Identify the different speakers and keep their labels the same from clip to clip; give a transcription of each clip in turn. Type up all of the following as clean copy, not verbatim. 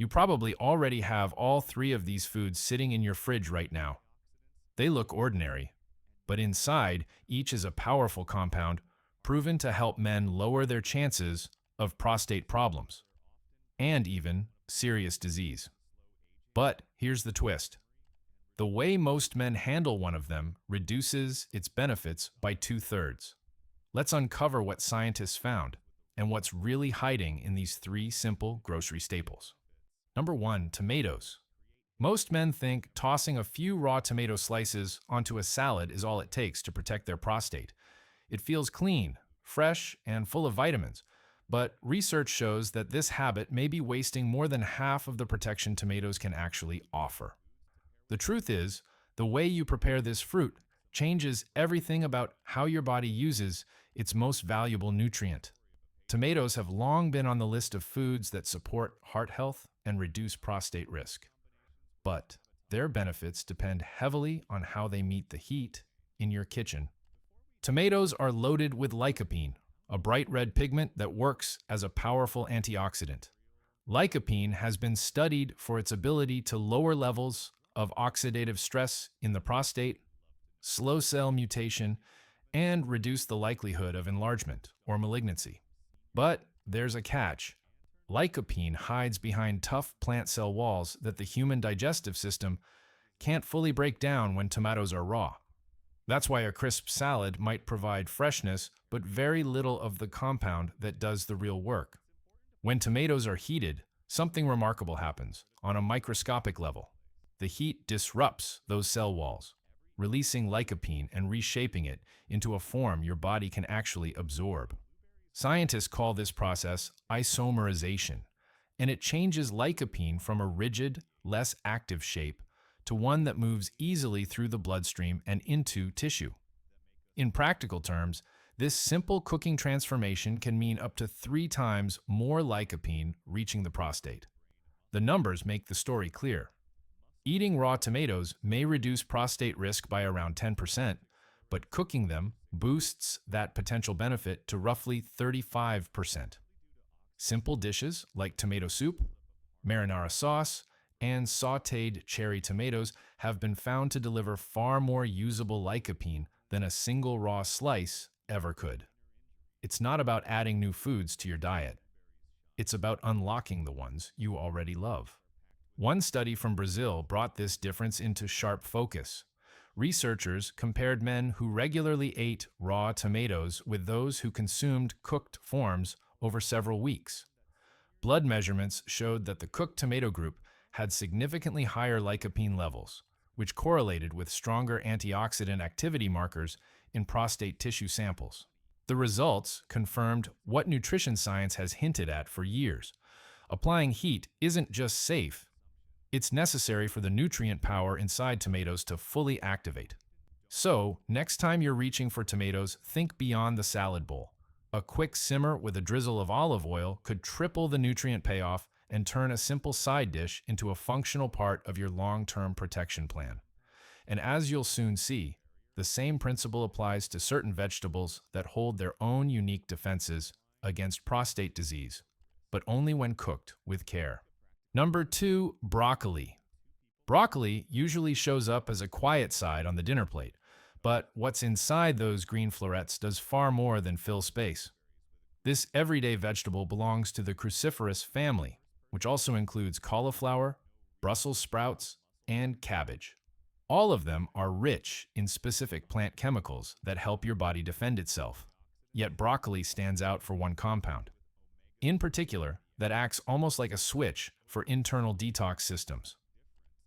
Speaker 1: You probably already have all three of these foods sitting in your fridge right now. They look ordinary, but inside, each is a powerful compound proven to help men lower their chances of prostate problems and even serious disease. But here's the twist. The way most men handle one of them reduces its benefits by 2/3. Let's uncover what scientists found and what's really hiding in these three simple grocery staples. Number 1, tomatoes. Most men think tossing a few raw tomato slices onto a salad is all it takes to protect their prostate. It feels clean, fresh, and full of vitamins, but research shows that this habit may be wasting more than half of the protection tomatoes can actually offer. The truth is, the way you prepare this fruit changes everything about how your body uses its most valuable nutrient. Tomatoes have long been on the list of foods that support heart health and reduce prostate risk. But their benefits depend heavily on how they meet the heat in your kitchen. Tomatoes are loaded with lycopene, a bright red pigment that works as a powerful antioxidant. Lycopene has been studied for its ability to lower levels of oxidative stress in the prostate, slow cell mutation, and reduce the likelihood of enlargement or malignancy. But there's a catch. Lycopene hides behind tough plant cell walls that the human digestive system can't fully break down when tomatoes are raw. That's why a crisp salad might provide freshness, but very little of the compound that does the real work. When tomatoes are heated, something remarkable happens on a microscopic level. The heat disrupts those cell walls, releasing lycopene and reshaping it into a form your body can actually absorb. Scientists call this process isomerization, and it changes lycopene from a rigid, less active shape to one that moves easily through the bloodstream and into tissue. In practical terms, this simple cooking transformation can mean up to 3 times more lycopene reaching the prostate. The numbers make the story clear. Eating raw tomatoes may reduce prostate risk by around 10%, but cooking them boosts that potential benefit to roughly 35%. Simple dishes like tomato soup, marinara sauce, and sautéed cherry tomatoes have been found to deliver far more usable lycopene than a single raw slice ever could. It's not about adding new foods to your diet. It's about unlocking the ones you already love. One study from Brazil brought this difference into sharp focus. Researchers compared men who regularly ate raw tomatoes with those who consumed cooked forms over several weeks. Blood measurements showed that the cooked tomato group had significantly higher lycopene levels, which correlated with stronger antioxidant activity markers in prostate tissue samples. The results confirmed what nutrition science has hinted at for years. Applying heat isn't just safe, it's necessary for the nutrient power inside tomatoes to fully activate. So, next time you're reaching for tomatoes, think beyond the salad bowl. A quick simmer with a drizzle of olive oil could triple the nutrient payoff and turn a simple side dish into a functional part of your long-term protection plan. And as you'll soon see, the same principle applies to certain vegetables that hold their own unique defenses against prostate disease, but only when cooked with care. Number 2, broccoli. Broccoli usually shows up as a quiet side on the dinner plate, but what's inside those green florets does far more than fill space. This everyday vegetable belongs to the cruciferous family, which also includes cauliflower, Brussels sprouts, and cabbage. All of them are rich in specific plant chemicals that help your body defend itself. Yet broccoli stands out for one compound, in particular, that acts almost like a switch for internal detox systems.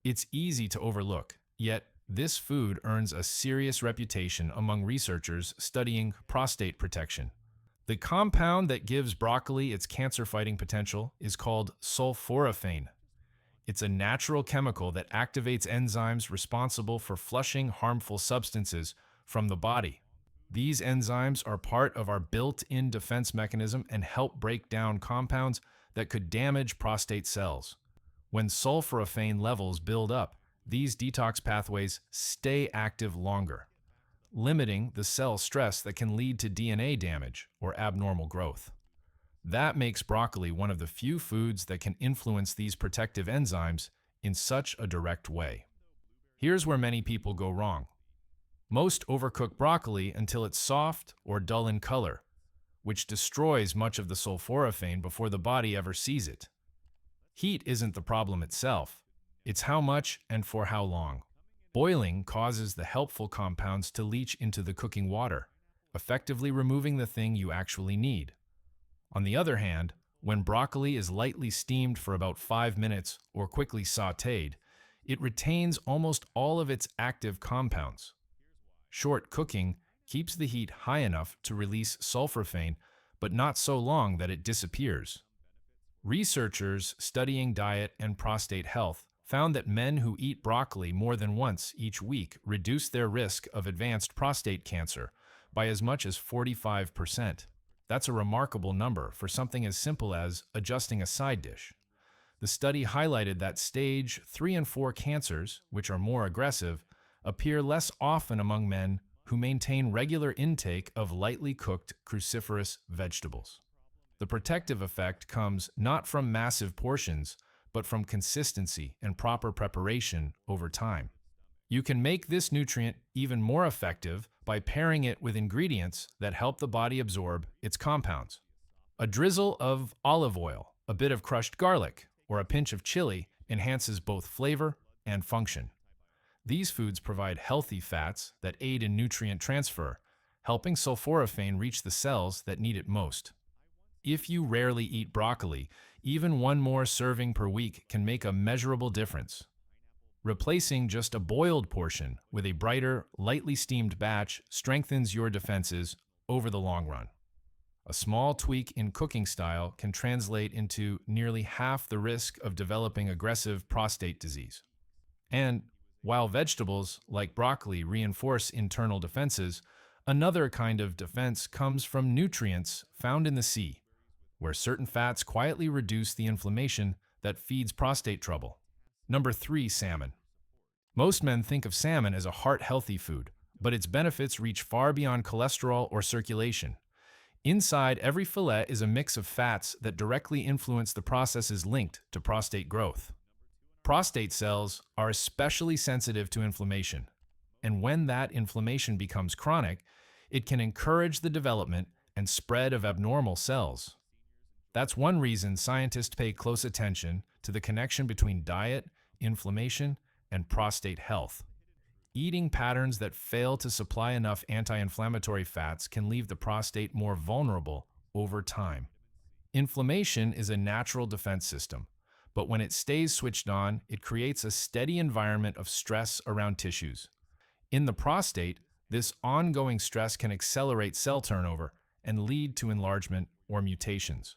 Speaker 1: It's easy to overlook, yet this food earns a serious reputation among researchers studying prostate protection. The compound that gives broccoli its cancer-fighting potential is called sulforaphane. It's a natural chemical that activates enzymes responsible for flushing harmful substances from the body. These enzymes are part of our built-in defense mechanism and help break down compounds that could damage prostate cells. When sulforaphane levels build up, these detox pathways stay active longer, limiting the cell stress that can lead to DNA damage or abnormal growth. That makes broccoli one of the few foods that can influence these protective enzymes in such a direct way. Here's where many people go wrong. Most overcook broccoli until it's soft or dull in color, which destroys much of the sulforaphane before the body ever sees it. Heat isn't the problem itself, it's how much and for how long. Boiling causes the helpful compounds to leach into the cooking water, effectively removing the thing you actually need. On the other hand, when broccoli is lightly steamed for about 5 minutes or quickly sautéed, it retains almost all of its active compounds. Short cooking keeps the heat high enough to release sulforaphane, but not so long that it disappears. Researchers studying diet and prostate health found that men who eat broccoli more than once each week reduce their risk of advanced prostate cancer by as much as 45%. That's a remarkable number for something as simple as adjusting a side dish. The study highlighted that stage 3 and 4 cancers, which are more aggressive, appear less often among men who maintain regular intake of lightly cooked cruciferous vegetables. The protective effect comes not from massive portions, but from consistency and proper preparation over time. You can make this nutrient even more effective by pairing it with ingredients that help the body absorb its compounds. A drizzle of olive oil, a bit of crushed garlic, or a pinch of chili enhances both flavor and function. These foods provide healthy fats that aid in nutrient transfer, helping sulforaphane reach the cells that need it most. If you rarely eat broccoli, even one more serving per week can make a measurable difference. Replacing just a boiled portion with a brighter, lightly steamed batch strengthens your defenses over the long run. A small tweak in cooking style can translate into nearly half the risk of developing aggressive prostate disease. And while vegetables like broccoli reinforce internal defenses, another kind of defense comes from nutrients found in the sea, where certain fats quietly reduce the inflammation that feeds prostate trouble. Number 3, salmon. Most men think of salmon as a heart-healthy food, but its benefits reach far beyond cholesterol or circulation. Inside every fillet is a mix of fats that directly influence the processes linked to prostate growth. Prostate cells are especially sensitive to inflammation, and when that inflammation becomes chronic, it can encourage the development and spread of abnormal cells. That's one reason scientists pay close attention to the connection between diet, inflammation, and prostate health. Eating patterns that fail to supply enough anti-inflammatory fats can leave the prostate more vulnerable over time. Inflammation is a natural defense system, but when it stays switched on, it creates a steady environment of stress around tissues. In the prostate, this ongoing stress can accelerate cell turnover and lead to enlargement or mutations.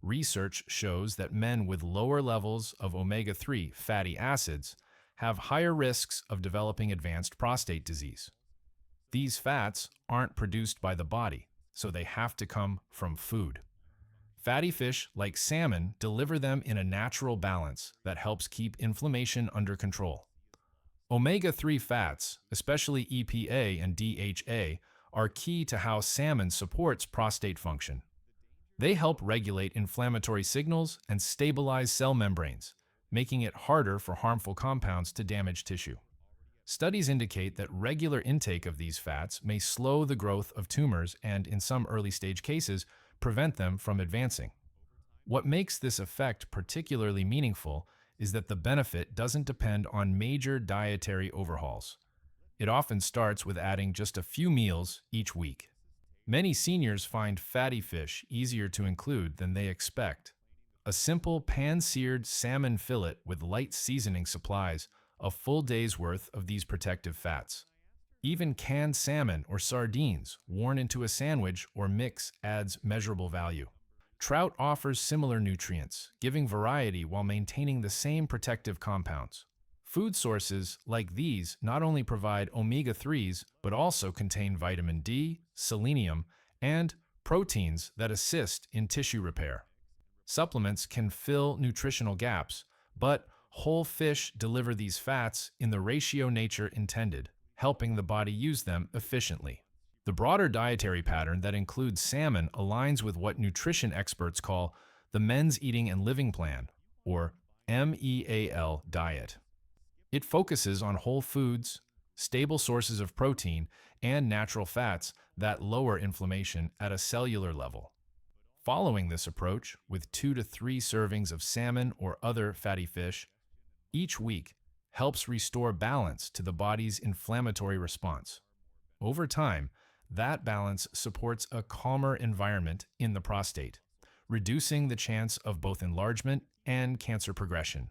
Speaker 1: Research shows that men with lower levels of omega-3 fatty acids have higher risks of developing advanced prostate disease. These fats aren't produced by the body, so they have to come from food. Fatty fish like salmon deliver them in a natural balance that helps keep inflammation under control. Omega-3 fats, especially EPA and DHA, are key to how salmon supports prostate function. They help regulate inflammatory signals and stabilize cell membranes, making it harder for harmful compounds to damage tissue. Studies indicate that regular intake of these fats may slow the growth of tumors and, in some early-stage cases, prevent them from advancing. What makes this effect particularly meaningful is that the benefit doesn't depend on major dietary overhauls. It often starts with adding just a few meals each week. Many seniors find fatty fish easier to include than they expect. A simple pan-seared salmon fillet with light seasoning supplies a full day's worth of these protective fats. Even canned salmon or sardines worn into a sandwich or mix adds measurable value. Trout offers similar nutrients, giving variety while maintaining the same protective compounds. Food sources like these not only provide omega-3s, but also contain vitamin D, selenium, and proteins that assist in tissue repair. Supplements can fill nutritional gaps, but whole fish deliver these fats in the ratio nature intended, helping the body use them efficiently. The broader dietary pattern that includes salmon aligns with what nutrition experts call the Men's Eating and Living Plan, or MEAL diet. It focuses on whole foods, stable sources of protein, and natural fats that lower inflammation at a cellular level. Following this approach, with 2 to 3 servings of salmon or other fatty fish each week, helps restore balance to the body's inflammatory response. Over time, that balance supports a calmer environment in the prostate, reducing the chance of both enlargement and cancer progression.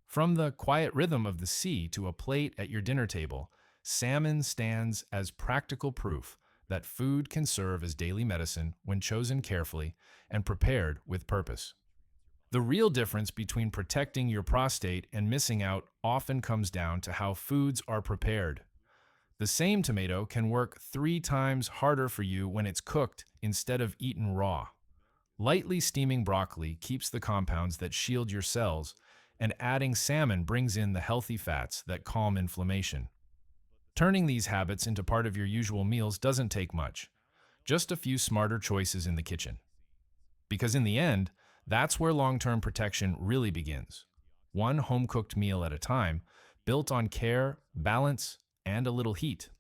Speaker 1: From the quiet rhythm of the sea to a plate at your dinner table, salmon stands as practical proof that food can serve as daily medicine when chosen carefully and prepared with purpose. The real difference between protecting your prostate and missing out often comes down to how foods are prepared. The same tomato can work 3 times harder for you when it's cooked instead of eaten raw. Lightly steaming broccoli keeps the compounds that shield your cells, and adding salmon brings in the healthy fats that calm inflammation. Turning these habits into part of your usual meals doesn't take much, just a few smarter choices in the kitchen. Because in the end, that's where long-term protection really begins. One home-cooked meal at a time, built on care, balance, and a little heat.